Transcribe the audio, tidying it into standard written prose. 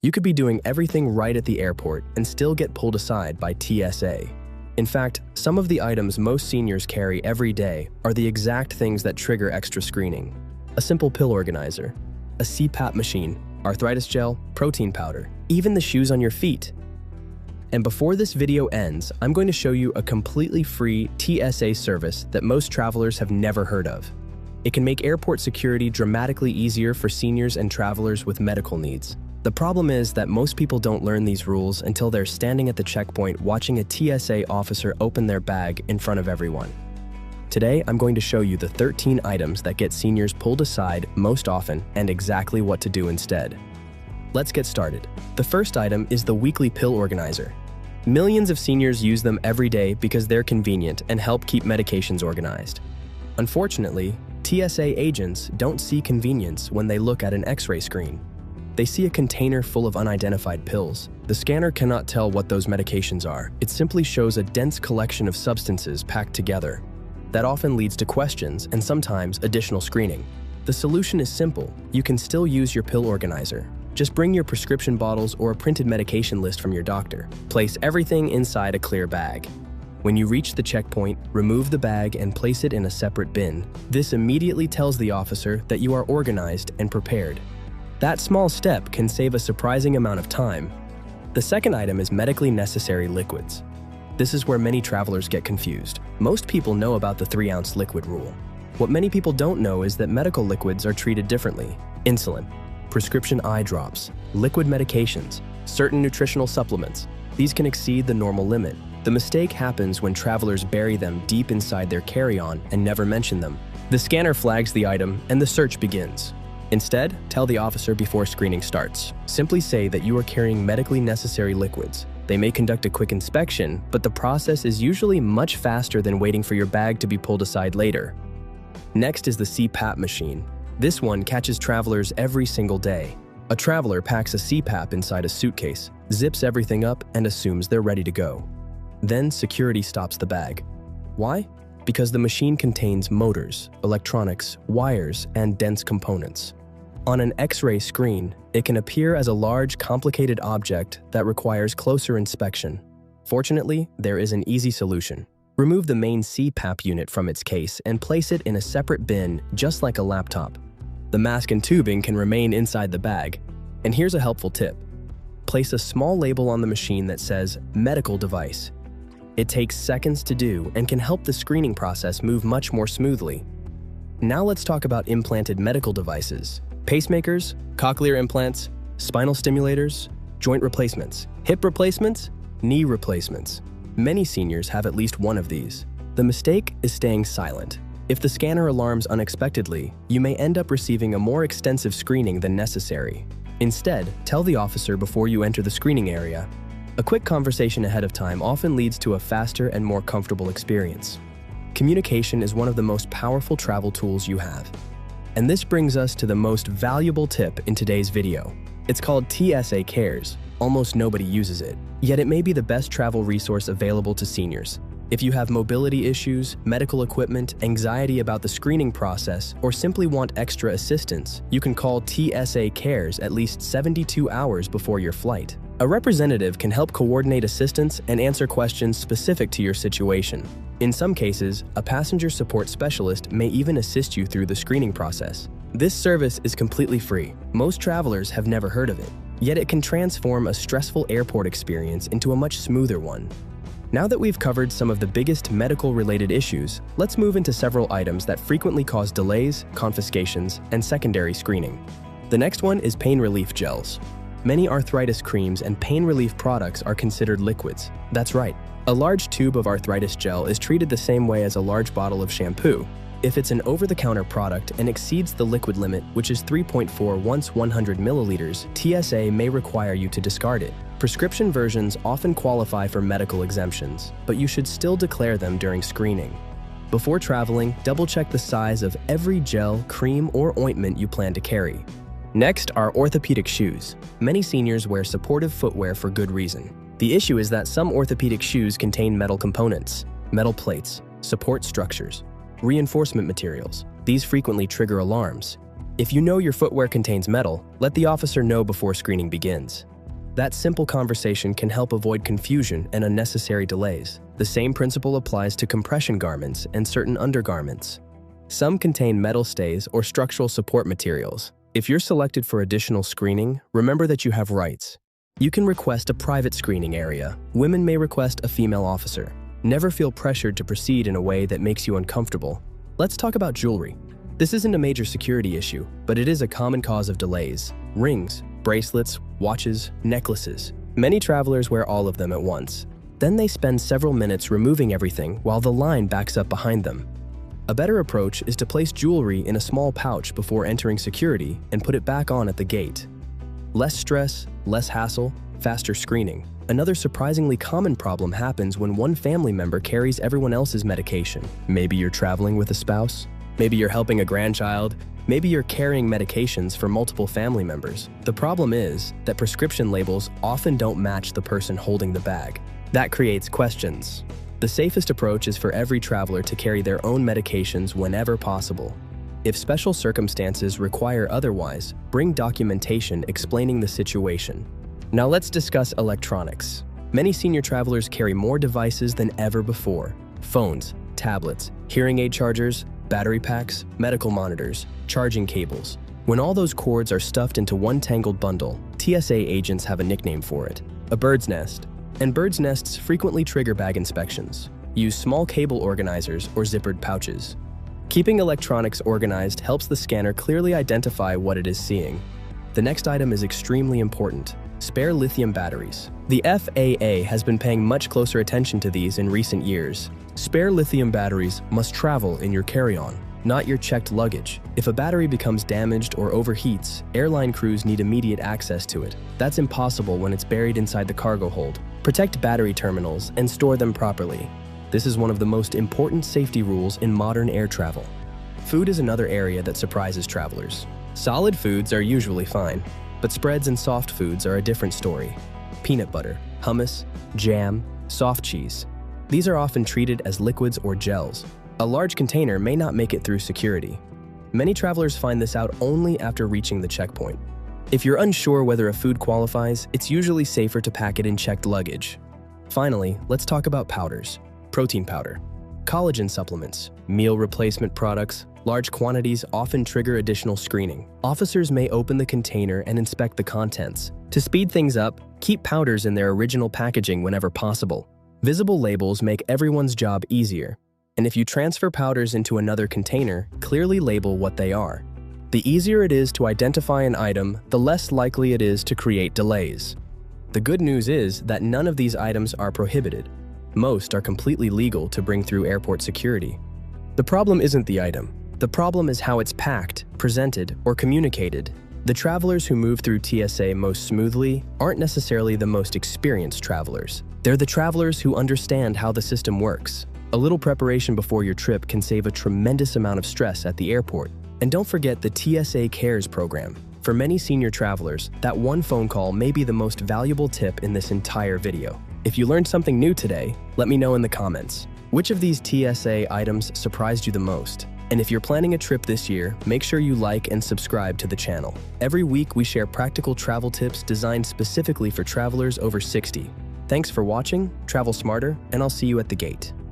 You could be doing everything right at the airport and still get pulled aside by TSA. In fact, some of the items most seniors carry every day are the exact things that trigger extra screening. A simple pill organizer, a CPAP machine, arthritis gel, protein powder, even the shoes on your feet. And before this video ends, I'm going to show you a completely free TSA service that most travelers have never heard of. It can make airport security dramatically easier for seniors and travelers with medical needs. The problem is that most people don't learn these rules until they're standing at the checkpoint watching a TSA officer open their bag in front of everyone. Today, I'm going to show you the 13 items that get seniors pulled aside most often and exactly what to do instead. Let's get started. The first item is the weekly pill organizer. Millions of seniors use them every day because they're convenient and help keep medications organized. Unfortunately, TSA agents don't see convenience when they look at an X-ray screen. They see a container full of unidentified pills. The scanner cannot tell what those medications are. It simply shows a dense collection of substances packed together. That often leads to questions and sometimes additional screening. The solution is simple. You can still use your pill organizer. Just bring your prescription bottles or a printed medication list from your doctor. Place everything inside a clear bag. When you reach the checkpoint, remove the bag and place it in a separate bin. This immediately tells the officer that you are organized and prepared. That small step can save a surprising amount of time. The second item is medically necessary liquids. This is where many travelers get confused. Most people know about the 3-ounce liquid rule. What many people don't know is that medical liquids are treated differently. Insulin, prescription eye drops, liquid medications, certain nutritional supplements. These can exceed the normal limit. The mistake happens when travelers bury them deep inside their carry-on and never mention them. The scanner flags the item and the search begins. Instead, tell the officer before screening starts. Simply say that you are carrying medically necessary liquids. They may conduct a quick inspection, but the process is usually much faster than waiting for your bag to be pulled aside later. Next is the CPAP machine. This one catches travelers every single day. A traveler packs a CPAP inside a suitcase, zips everything up, and assumes they're ready to go. Then security stops the bag. Why? Because the machine contains motors, electronics, wires, and dense components. On an X-ray screen, it can appear as a large, complicated object that requires closer inspection. Fortunately, there is an easy solution. Remove the main CPAP unit from its case and place it in a separate bin, just like a laptop. The mask and tubing can remain inside the bag. And here's a helpful tip. Place a small label on the machine that says medical device. It takes seconds to do and can help the screening process move much more smoothly. Now let's talk about implanted medical devices. Pacemakers, cochlear implants, spinal stimulators, joint replacements, hip replacements, knee replacements. Many seniors have at least one of these. The mistake is staying silent. If the scanner alarms unexpectedly, you may end up receiving a more extensive screening than necessary. Instead, tell the officer before you enter the screening area. A quick conversation ahead of time often leads to a faster and more comfortable experience. Communication is one of the most powerful travel tools you have. And this brings us to the most valuable tip in today's video. It's called TSA Cares. Almost nobody uses it, yet it may be the best travel resource available to seniors. If you have mobility issues, medical equipment, anxiety about the screening process, or simply want extra assistance, you can call TSA Cares at least 72 hours before your flight. A representative can help coordinate assistance and answer questions specific to your situation. In some cases, a passenger support specialist may even assist you through the screening process. This service is completely free. Most travelers have never heard of it, yet it can transform a stressful airport experience into a much smoother one. Now that we've covered some of the biggest medical-related issues, let's move into several items that frequently cause delays, confiscations, and secondary screening. The next one is pain relief gels. Many arthritis creams and pain relief products are considered liquids. That's right. A large tube of arthritis gel is treated the same way as a large bottle of shampoo. If it's an over-the-counter product and exceeds the liquid limit, which is 3.4 once 100 milliliters, TSA may require you to discard it. Prescription versions often qualify for medical exemptions, but you should still declare them during screening. Before traveling, double-check the size of every gel, cream, or ointment you plan to carry. Next are orthopedic shoes. Many seniors wear supportive footwear for good reason. The issue is that some orthopedic shoes contain metal components, metal plates, support structures, reinforcement materials. These frequently trigger alarms. If you know your footwear contains metal, let the officer know before screening begins. That simple conversation can help avoid confusion and unnecessary delays. The same principle applies to compression garments and certain undergarments. Some contain metal stays or structural support materials. If you're selected for additional screening, remember that you have rights. You can request a private screening area. Women may request a female officer. Never feel pressured to proceed in a way that makes you uncomfortable. Let's talk about jewelry. This isn't a major security issue, but it is a common cause of delays. Rings, bracelets, watches, necklaces. Many travelers wear all of them at once. Then they spend several minutes removing everything while the line backs up behind them. A better approach is to place jewelry in a small pouch before entering security and put it back on at the gate. Less stress, less hassle, faster screening. Another surprisingly common problem happens when one family member carries everyone else's medication. Maybe you're traveling with a spouse. Maybe you're helping a grandchild. Maybe you're carrying medications for multiple family members. The problem is that prescription labels often don't match the person holding the bag. That creates questions. The safest approach is for every traveler to carry their own medications whenever possible. If special circumstances require otherwise, bring documentation explaining the situation. Now let's discuss electronics. Many senior travelers carry more devices than ever before. Phones, tablets, hearing aid chargers, battery packs, medical monitors, charging cables. When all those cords are stuffed into one tangled bundle, TSA agents have a nickname for it: a bird's nest. And bird's nests frequently trigger bag inspections. Use small cable organizers or zippered pouches. Keeping electronics organized helps the scanner clearly identify what it is seeing. The next item is extremely important: spare lithium batteries. The FAA has been paying much closer attention to these in recent years. Spare lithium batteries must travel in your carry-on, not your checked luggage. If a battery becomes damaged or overheats, airline crews need immediate access to it. That's impossible when it's buried inside the cargo hold. Protect battery terminals and store them properly. This is one of the most important safety rules in modern air travel. Food is another area that surprises travelers. Solid foods are usually fine, but spreads and soft foods are a different story. Peanut butter, hummus, jam, soft cheese. These are often treated as liquids or gels. A large container may not make it through security. Many travelers find this out only after reaching the checkpoint. If you're unsure whether a food qualifies, it's usually safer to pack it in checked luggage. Finally, let's talk about powders. Protein powder, collagen supplements, meal replacement products. Large quantities often trigger additional screening. Officers may open the container and inspect the contents. To speed things up, keep powders in their original packaging whenever possible. Visible labels make everyone's job easier. And if you transfer powders into another container, clearly label what they are. The easier it is to identify an item, the less likely it is to create delays. The good news is that none of these items are prohibited. Most are completely legal to bring through airport security. The problem isn't the item. The problem is how it's packed, presented, or communicated. The travelers who move through TSA most smoothly aren't necessarily the most experienced travelers. They're the travelers who understand how the system works. A little preparation before your trip can save a tremendous amount of stress at the airport. And don't forget the TSA Cares program. For many senior travelers, that one phone call may be the most valuable tip in this entire video. If you learned something new today, let me know in the comments. Which of these TSA items surprised you the most? And if you're planning a trip this year, make sure you like and subscribe to the channel. Every week we share practical travel tips designed specifically for travelers over 60. Thanks for watching, travel smarter, and I'll see you at the gate.